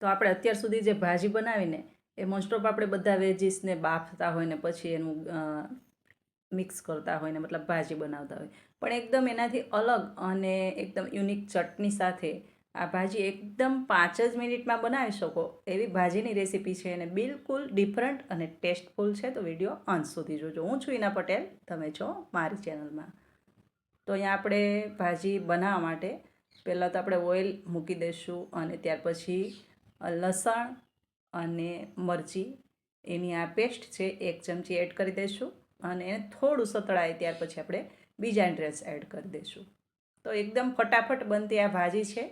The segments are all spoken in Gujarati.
તો આપણે અત્યાર સુધી જે ભાજી બનાવીને એ મોસ્ટ ઓફ આપણે બધા વેજીસને બાફતા હોય ને પછી એનું મિક્સ કરતા હોય ને મતલબ ભાજી બનાવતા હોય, પણ એકદમ એનાથી અલગ અને એકદમ યુનિક ચટણી સાથે આ ભાજી એકદમ 5 જ મિનિટમાં બનાવી શકો એવી ભાજીની રેસીપી છે અને બિલકુલ ડિફરન્ટ અને ટેસ્ટફુલ છે. તો વિડીયો અંત સુધી જોજો. હું છું ઈના પટેલ, તમે છો મારી ચેનલમાં. તો અહીંયા આપણે ભાજી બનાવવા માટે પહેલાં તો આપણે ઓઇલ મૂકી દઈશું અને ત્યાર પછી લસણ અને મરચી એની આ પેસ્ટ છે 1 ચમચી એડ કરી દઈશું અને એને થોડું સતળાય ત્યાર પછી આપણે બીજા ઇન્ગ્રેડિયન્ટ્સ એડ કરી દઈશું. તો એકદમ ફટાફટ બનતી આ ભાજી છે.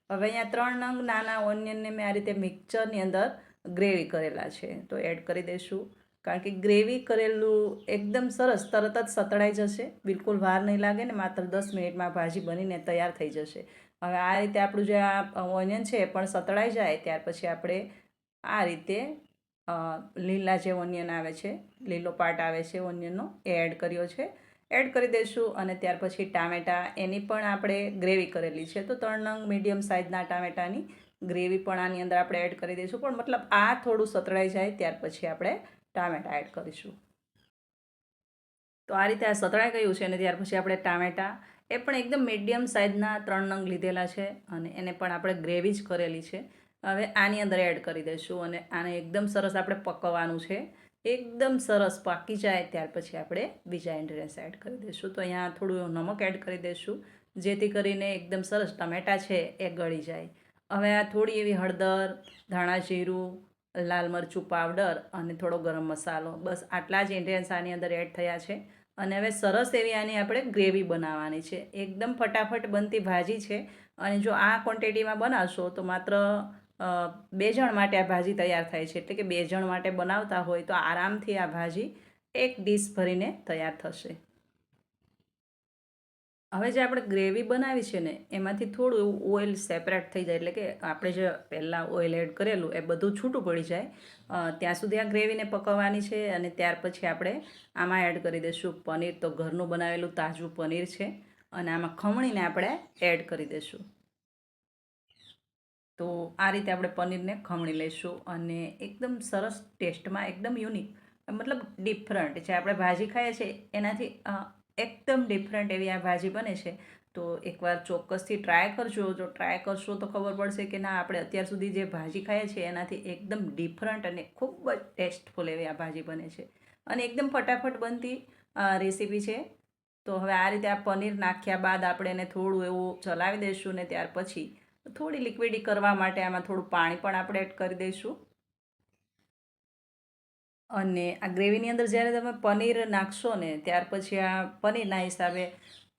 હવે અહીંયા 3 નંગ નાના ઓનિયનને મેં આ રીતે મિક્સચરની અંદર ગ્રેવી કરેલા છે તો એડ કરી દઈશું, કારણ કે ગ્રેવી કરેલું એકદમ સરસ તરત જ સતળાઈ જશે, બિલકુલ વાર નહીં લાગે ને માત્ર 10 મિનિટમાં ભાજી બનીને તૈયાર થઈ જશે. હવે આ રીતે આપણું જે આ ઓનિયન છે એ પણ સતળાઈ જાય ત્યાર પછી આપણે આ રીતે લીલા જે ઓનિયન આવે છે, લીલો પાર્ટ આવે છે ઓનિયનનો, એ એડ કર્યો છે, એડ કરી દઈશું. અને ત્યાર પછી ટામેટાં, એની પણ આપણે ગ્રેવી કરેલી છે તો 3 નંગ મીડિયમ સાઇઝના ટામેટાની ગ્રેવી પણ આની અંદર આપણે એડ કરી દઈશું, પણ મતલબ આ થોડું સતળાઈ જાય ત્યાર પછી આપણે ટામેટાં એડ કરીશું. તો આ રીતે આ સતળાઈ ગયું છે અને ત્યાર પછી આપણે ટામેટાં એ પણ એકદમ મીડિયમ સાઇઝના 3 નંગ લીધેલા છે અને એને પણ આપણે ગ્રેવી જ કરેલી છે. હવે આની અંદર એડ કરી દઈશું અને આને એકદમ સરસ આપણે પકવવાનું છે. એકદમ સરસ પાકી જાય ત્યાર પછી આપણે બીજા ઇન્ગ્રેડિયન્ટ્સ એડ કરી દઈશું. તો અહીંયા થોડું નમક એડ કરી દઈશું જેથી કરીને એકદમ સરસ ટમેટાં છે એ ગળી જાય. હવે આ થોડી એવી હળદર, ધાણા જીરું, લાલ મરચું પાવડર અને થોડો ગરમ મસાલો, બસ આટલા જ ઇન્ગ્રેડિયન્ટ્સ આની અંદર એડ થયા છે. અને હવે સરસ એવી આની આપણે ગ્રેવી બનાવવાની છે. એકદમ ફટાફટ બનતી ભાજી છે અને જો આ ક્વોન્ટિટીમાં બનાવશો તો માત્ર 2 જણ માટે આ ભાજી તૈયાર થાય છે. એટલે કે 2 જણ માટે બનાવતા હોય તો આરામથી આ ભાજી એક ડીશ ભરીને તૈયાર થશે. હવે જે આપણે ગ્રેવી બનાવી છે ને એમાંથી થોડું એવું ઓઇલ સેપરેટ થઈ જાય, એટલે કે આપણે જે પહેલાં ઓઇલ એડ કરેલું એ બધું છૂટું પડી જાય ત્યાં સુધી આ ગ્રેવીને પકવવાની છે. અને ત્યાર પછી આપણે આમાં એડ કરી દઈશું પનીર. તો ઘરનું બનાવેલું તાજું પનીર છે અને આમાં ખમણીને આપણે એડ કરી દઈશું. તો આ રીતે આપણે પનીરને ખમણી લઈશું અને એકદમ સરસ ટેસ્ટમાં એકદમ યુનિક, મતલબ ડિફરન્ટ જે આપણે ભાજી ખાઈએ છીએ એનાથી એકદમ ડિફરન્ટ એવી આ ભાજી બને છે. તો એકવાર ચોક્કસથી ટ્રાય કરજો. જો ટ્રાય કરશો તો ખબર પડશે કે ના, આપણે અત્યાર સુધી જે ભાજી ખાઈએ છીએ એનાથી એકદમ ડિફરન્ટ અને ખૂબ જ ટેસ્ટફુલ એવી આ ભાજી બને છે અને એકદમ ફટાફટ બનતી રેસીપી છે. તો હવે આ રીતે આ પનીર નાખ્યા બાદ આપણે એને થોડું એવું ચલાવી દઈશું ને ત્યાર પછી થોડી લિક્વિડી કરવા માટે આમાં થોડું પાણી પણ આપણે એડ કરી દઈશું. અને આ ગ્રેવીની અંદર જ્યારે તમે પનીર નાખશો ને ત્યાર પછી આ પનીરના હિસાબે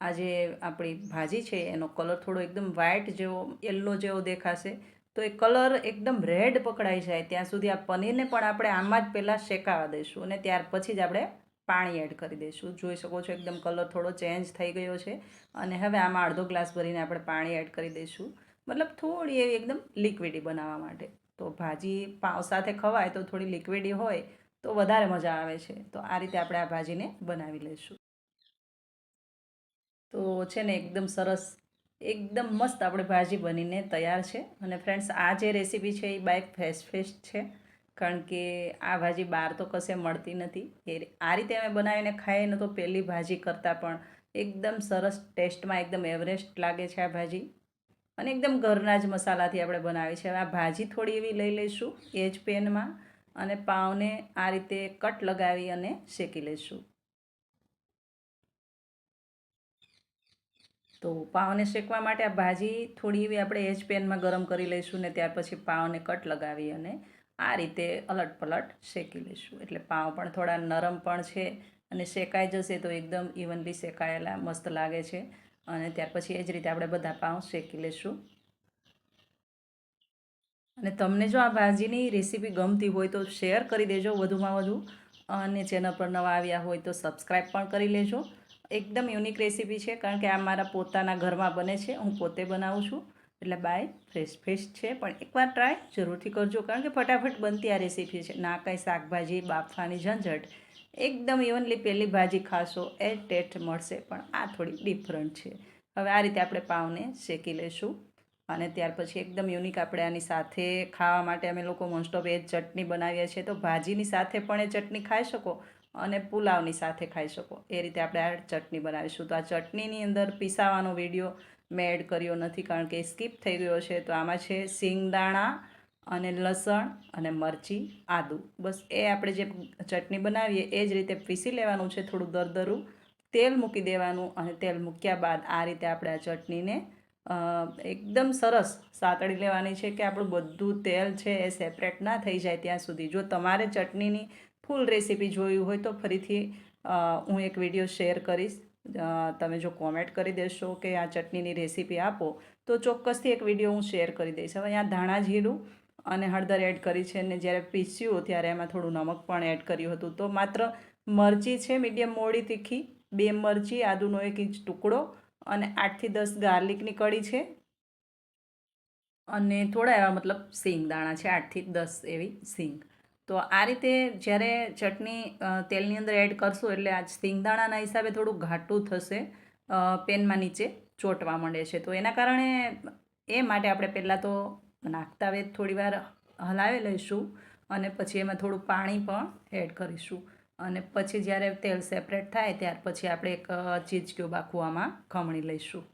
આ જે આપણી ભાજી છે એનો કલર થોડો એકદમ વ્હાઇટ જેવો, યલો જેવો દેખાશે. તો એ કલર એકદમ રેડ પકડાઈ જાય ત્યાં સુધી આ પનીરને પણ આપણે આમાં જ પહેલાં શેકાવા દઈશું અને ત્યાર પછી જ આપણે પાણી એડ કરી દઈશું. જોઈ શકો છો એકદમ કલર થોડો ચેન્જ થઈ ગયો છે અને હવે આમાં અડધો ગ્લાસ ભરીને આપણે પાણી એડ કરી દઈશું, મતલબ થોડી એવી એકદમ લિક્વિડી બનાવવા માટે. તો ભાજી પાવ સાથે ખવાય તો થોડી લિક્વિડી હોય તો વધારે મજા આવે છે. તો આ રીતે આપણે આ ભાજીને બનાવી લઈશું. તો છે ને એકદમ સરસ, એકદમ મસ્ત આપણે ભાજી બનીને તૈયાર છે. અને ફ્રેન્ડ્સ, આ જે રેસીપી છે એ બાય ફ્રેશ ફ્રેશ છે, કારણ કે આ ભાજી બહાર તો કશે મળતી નથી. આ રીતે અમે બનાવીને ખાઈએ ને તો પહેલી ભાજી કરતાં પણ એકદમ સરસ ટેસ્ટમાં એકદમ એવરેસ્ટ લાગે છે આ ભાજી. અને એકદમ ઘરના જ મસાલાથી આપણે બનાવી છે. હવે આ ભાજી થોડી એવી લઈ લઈશું એ જ પેનમાં અને પાવને આ રીતે કટ લગાવી અને શેકી લઈશું. તો પાવને શેકવા માટે આ ભાજી થોડી એવી આપણે એ જ પેનમાં ગરમ કરી લઈશું ને ત્યાર પછી પાવને કટ લગાવી અને આ રીતે અલટ પલટ શેકી લઈશું. એટલે પાવ પણ થોડા નરમ પણ છે અને શેકાઈ જશે તો એકદમ ઇવનલી શેકાયેલા મસ્ત લાગે છે. અને ત્યાર પછી એ જ રીતે આપણે બધા પાવ શેકી લઈશું. અને તમને જો આ ભાજીની રેસીપી ગમતી હોય તો શેર કરી દેજો વધુમાં વધુ, અને ચેનલ પર નવા આવ્યા હોય તો સબસ્ક્રાઈબ પણ કરી લેજો. એકદમ યુનિક રેસીપી છે, કારણ કે આ મારા પોતાના ઘરમાં બને છે, હું પોતે બનાવું છું. એટલે બાય ફ્રેશ ફ્રેશ છે, પણ એકવાર ટ્રાય જરૂરથી કરજો, કારણ કે ફટાફટ બનતી આ રેસીપી છે. ના કંઈ શાકભાજી બાફવાની ઝંઝટ, એકદમ ઇવનલી પહેલી ભાજી ખાશો એ ટેસ્ટ મળશે, પણ આ થોડી ડિફરન્ટ છે. હવે આ રીતે આપણે પાવને શેકી લઈશું અને ત્યાર પછી એકદમ યુનિક આપણે આની સાથે ખાવા માટે અમે લોકો મોસ્ટ ઓફ એ ચટણી બનાવીએ છીએ. તો ભાજીની સાથે પણ એ ચટણી ખાઈ શકો અને પુલાવની સાથે ખાઈ શકો, એ રીતે આપણે આ ચટણી બનાવીશું. તો આ ચટણીની અંદર પીસાવાનો વિડીયો મેં એડ કર્યો નથી કારણ કે સ્કીપ થઈ ગયો છે. તો આમાં છે સિંગદાણા અને લસણ અને મરચી, આદું, બસ એ આપણે જે ચટણી બનાવીએ એ જ રીતે પીસી લેવાનું છે, થોડું દરદરું. તેલ મૂકી દેવાનું અને તેલ મૂક્યા બાદ આ રીતે આપણે આ ચટણીને એકદમ સરસ સાતળી લેવાની છે કે આપણું બધું તેલ છે એ સેપરેટ ના થઈ જાય ત્યાં સુધી. જો તમારે ચટણીની ફૂલ રેસીપી જોયું હોય તો ફરીથી હું એક વિડીયો શેર કરીશ. તમે જો કોમેન્ટ કરી દેશો કે આ ચટણીની રેસીપી આપો તો ચોક્કસથી એક વિડીયો હું શેર કરી દઈશ. હવે અહીંયા ધાણા જીરું અને હળદર એડ કરી છે, અને જ્યારે પીસ્યું ત્યારે એમાં થોડું નમક પણ એડ કર્યું હતું. તો માત્ર મરચી છે મીડિયમ મોડી તીખી, 2 મરચી, આદુનો 1 ઇંચ ટુકડો અને 8 થી 10 ગાર્લિકની કળી છે, અને થોડા એવા મતલબ સિંગ દાણા છે, 8 થી 10 એવી સિંગ. તો આ રીતે જ્યારે ચટણી તેલની અંદર એડ કરશું એટલે આ સિંગદાણાના હિસાબે થોડું ઘાટું થશે, પેનમાં નીચે ચોંટવા માંડે છે. તો એના કારણે એ માટે આપણે પહેલાં તો નાખતા વેત થોડીવાર હલાવી લઈશું અને પછી એમાં થોડું પાણી પણ એડ કરીશું, અને પછી જ્યારે તેલ સેપરેટ થાય ત્યાર પછી આપણે એક ચીઝ ક્યુબ આખું આમાં ખમણી લઈશું.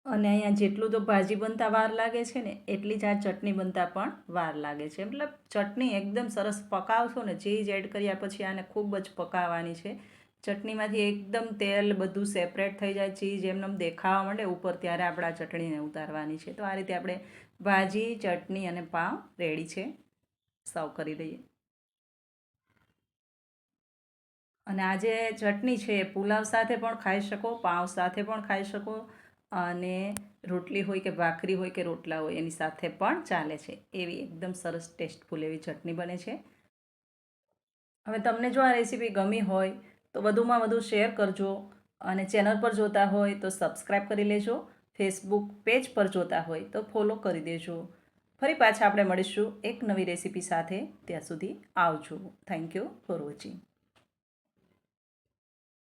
અને અહીંયા જેટલું તો ભાજી બનતા વાર લાગે છે ને એટલી જ આ ચટણી બનતા પણ વાર લાગે છે. મતલબ ચટણી એકદમ સરસ પકાવશો ને, ચીઝ એડ કર્યા પછી આને ખૂબ જ પકાવવાની છે. ચટણીમાંથી એકદમ તેલ બધું સેપરેટ થઈ જાય, ચીઝ એમને દેખાવા માંડે ઉપર, ત્યારે આપણે આ ચટણીને ઉતારવાની છે. તો આ રીતે આપણે ભાજી, ચટણી અને પાવ રેડી છે. સર્વ કરી લઈએ. અને આ જે ચટણી છે એ પુલાવ સાથે પણ ખાઈ શકો, પાવ સાથે પણ ખાઈ શકો, અને રોટલી હોય કે ભાખરી હોય કે રોટલા હોય એની સાથે પણ ચાલે છે. એવી એકદમ સરસ ટેસ્ટફુલ એવી ચટણી બને છે. હવે તમને જો આ રેસીપી ગમી હોય તો વધુમાં વધુ શેર કરજો, અને ચેનલ પર જોતા હોય તો સબસ્ક્રાઈબ કરી લેજો. ફેસબુક પેજ પર જોતા હોય તો ફોલો કરી દેજો. ફરી પાછા આપણે મળીશું એક નવી રેસીપી સાથે. ત્યાં સુધી આવજો. Thank you for watching.